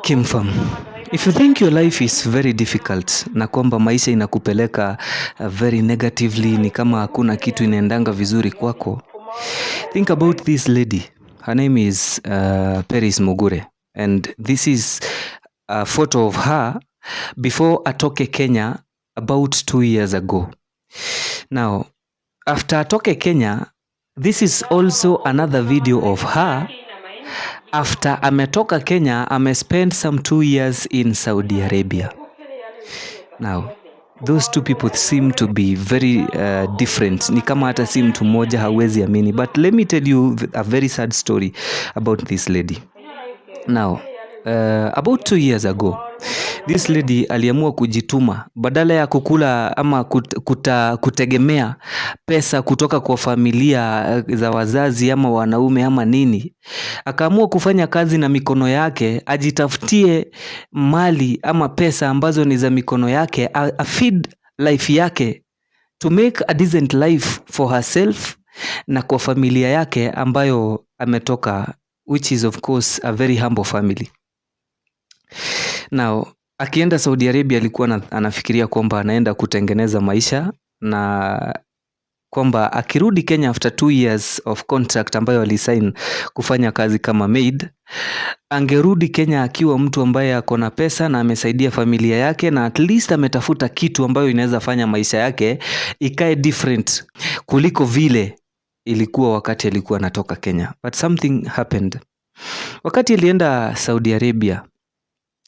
came from. If you think your life is very difficult na kwamba maisha inakupeleka very negatively, ni kama hakuna kitu inaendanga vizuri kwako, think about this lady. Her name is Peris Mugure, and this is a photo of her before atoke Kenya about 2 years ago. Now, after atoke Kenya, this is also another video of her after ametoka Kenya. Spent some 2 years in Saudi Arabia. Now, those two people seem to be very different. Ni kama hata si mtu mmoja, hawezi amini. But let me tell you a very sad story about this lady. Now, about 2 years ago, this lady aliamua kujituma. Badala ya kukula ama kutegemea pesa kutoka kwa familia za wazazi ama wanaume ama nini, akaamua kufanya kazi na mikono yake, ajitafutie mali ama pesa ambazo ni za mikono yake, a feed life yake, to make a decent life for herself na kwa familia yake ambayo ametoka, which is of course a very humble family. Now, akienda Saudi Arabia alikuwa anafikiria kwamba anaenda kutengeneza maisha, na kwamba akirudi Kenya after 2 years of contract ambayo alisign kufanya kazi kama maid, angerudi Kenya akiwa mtu ambaye ako na pesa na amesaidia familia yake, na at least ametafuta kitu ambayo inaweza fanya maisha yake ikae different kuliko vile ilikuwa wakati alikuwa anatoka Kenya. But something happened. Wakati alienda Saudi Arabia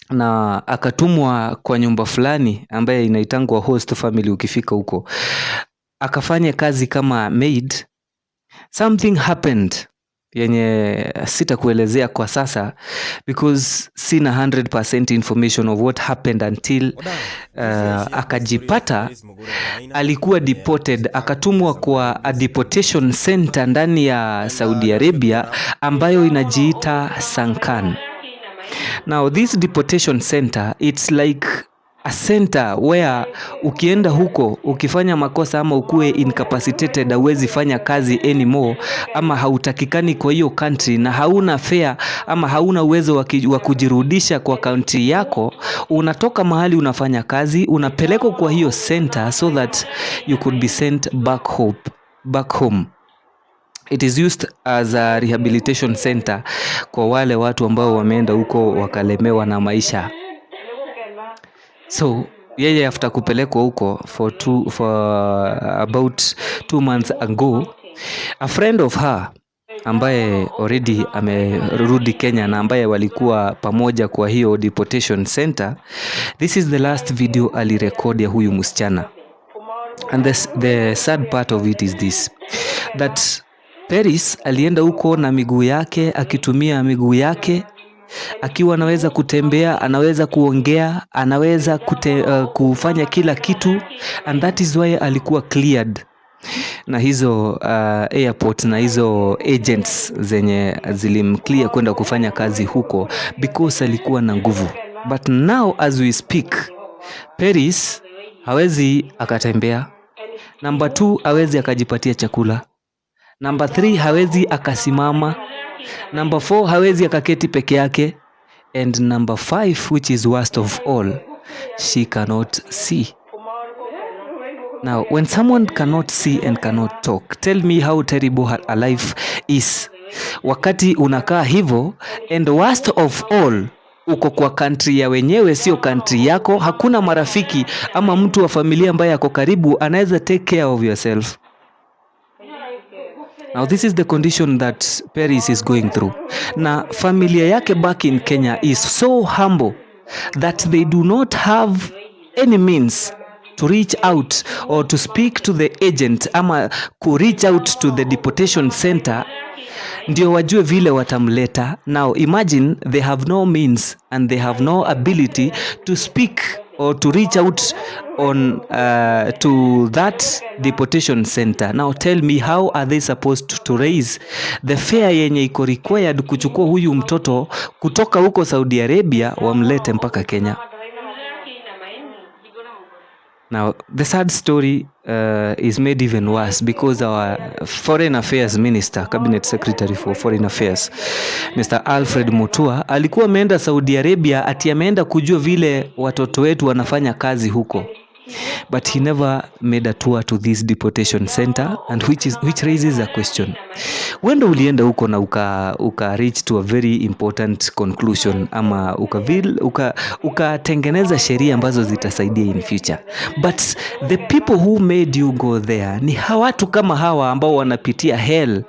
na akatumwa kwa nyumba fulani ambaye inaitangwa host family, ukifika huko akafanya kazi kama maid, something happened yenye sitakuelezea kwa sasa because sina 100% information of what happened until akajipata alikuwa deported, akatumwa kwa a deportation center ndani ya Saudi Arabia ambayo inajiita Sankan. Now, this deportation center, it's like a center where ukienda huko ukifanya makosa ama ukue incapacitated, hauwezi fanya kazi anymore, ama hautakikani kwa hiyo country na hauna fare ama hauna uwezo wa kujirudisha kwa country yako, unatoka mahali unafanya kazi, unapelekwa kwa hiyo center so that you could be sent back home. It is used as a rehabilitation center kwa wale watu ambao wameenda huko wakalemewa na maisha. So, yeye after kupelekwa huko for about 2 months ago, a friend of her ambaye already amerudi Kenya na ambaye walikuwa pamoja kwa hiyo deportation center, this is the last video alirecord ya huyu msichana. And the sad part of it is this, that Peris alienda huko na miguu yake, akitumia miguu yake, akiwa anaweza kutembea, anaweza kuongea, anaweza kufanya kila kitu, and that is why alikuwa cleared na hizo airport na hizo agents zenye zilimclear kwenda kufanya kazi huko, because alikuwa na nguvu. But now as we speak, Peris hawezi akatembea. Number 2, hawezi akajipatia chakula. Number 3, hawezi akasimama. Number 4, hawezi akaketi peke yake. And number 5, which is worst of all, she cannot see. Now, when someone cannot see and cannot talk, tell me how terrible her life is. Wakati unakaa hivyo, and worst of all, uko kwa country ya wenyewe, sio country yako, hakuna marafiki ama mtu wa familia ambaye ako karibu anaweza take care of yourself. Now, this is the condition that Peris is going through. Na familia yake back in Kenya is so humble that they do not have any means to reach out or to speak to the agent ama ku reach out to the deportation center ndio wajue vile watamleta. Now imagine they have no means and they have no ability to speak or to reach out on to that deportation center. Now tell me, how are they supposed to raise the fare yenye iko required kuchukua huyu mtoto kutoka huko Saudi Arabia wamlete mpaka Kenya? Now, the sad story is made even worse because our Foreign Affairs Minister, Cabinet Secretary for Foreign Affairs, Mr. Alfred Mutua, alikuwa ameenda Saudi Arabia ati ameenda kujua vile watoto wetu wanafanya kazi huko. But he never made a tour to this deportation center, and which raises a question. Wenda ulienda huko na uka reach to a very important conclusion, ama ukatengeneza sheria ambazo zitasaidia in future. But the people who made you go there ni watu kama hawa ambao wanapitia hell.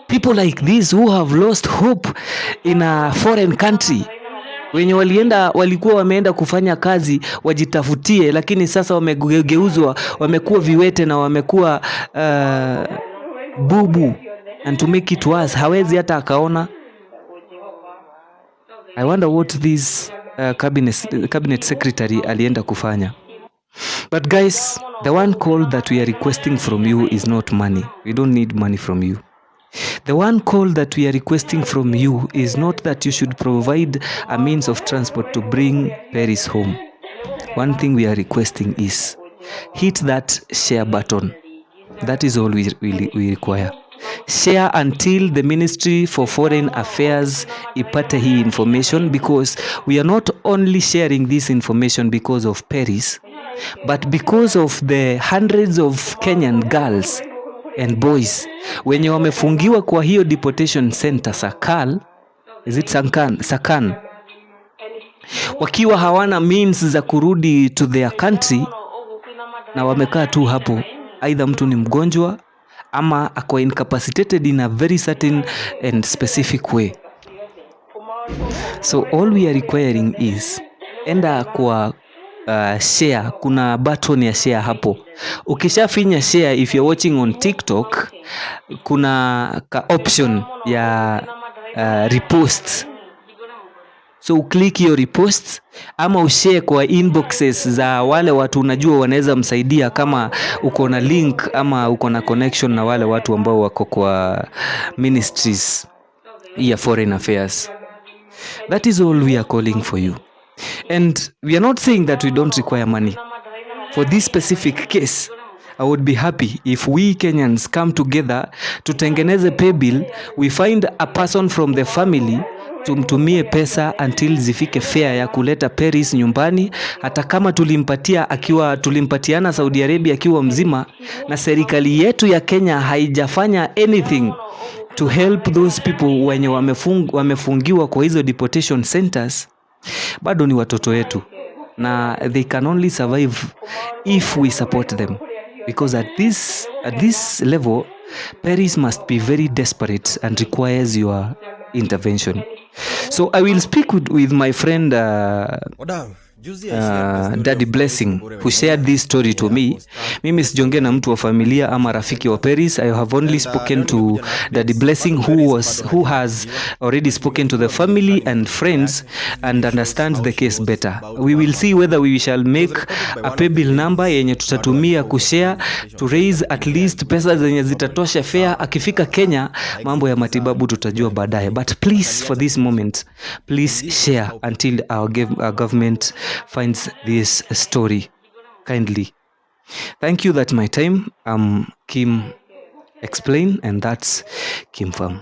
People like this who have lost hope in a foreign country. Wenye walikuwa wameenda kufanya kazi wajitafutie, lakini sasa wamegeuzwa, wamekuwa viwete na wamekuwa bubu, and to make it worse, hawezi hata akaona. I wonder what this cabinet secretary alienda kufanya. But guys, the one call that we are requesting from you is not money. We don't need money from you. The one call that we are requesting from you is not that you should provide a means of transport to bring Paris home. One thing we are requesting is hit that share button. That is all we require. Share until the Ministry for Foreign Affairs ipate hii information, because we are not only sharing this information because of Paris, but because of the hundreds of Kenyan girls and boys wenye wamefungiwa kwa hiyo deportation center Sakan, wakiwa hawana means za kurudi to their country, na wamekaa tu hapo. Either mtu ni mgonjwa ama ako incapacitated in a very certain and specific way. So all we are requiring is enda kwa share, kuna button ya share hapo. Ukishafinya share, if you're watching on TikTok, kuna ka option ya repost. So click your repost ama ushare kwa inboxes za wale watu unajua wanaweza msaidia, kama uko na link ama uko na connection na wale watu ambao wako kwa ministries ya foreign affairs. That is all we are calling for you. And we are not saying that we don't require money. For this specific case, I would be happy if we Kenyans come together, tutengeneze pay bill, we find a person from the family, tumtumie pesa until zifike fare ya kuleta Paris nyumbani, hata kama tulimpatiana Saudi Arabia akiwa mzima, na serikali yetu ya Kenya haijafanya anything to help those people wenye wamefungiwa kwa hizo deportation centers. Bado ni watoto wetu, na they can only survive if we support them, because at this level Paris must be very desperate and requires your intervention. So I will speak with my friend Daddy Blessing, who shared this story to me. Mimi sijonge na mtu wa familia ama rafiki wa Paris. I have only spoken to Daddy Blessing, who has already spoken to the family and friends and understands the case better. We will see whether we shall make a pay bill number yenye tutatumia kushare to raise at least pesa zenye zitatosha fare. Akifika Kenya, mambo ya matibabu tutajua baadaye. But please, for this moment, please share until our government finds this story kindly. Thank you. That's my time. Kim Explain, and that's Kim Farm.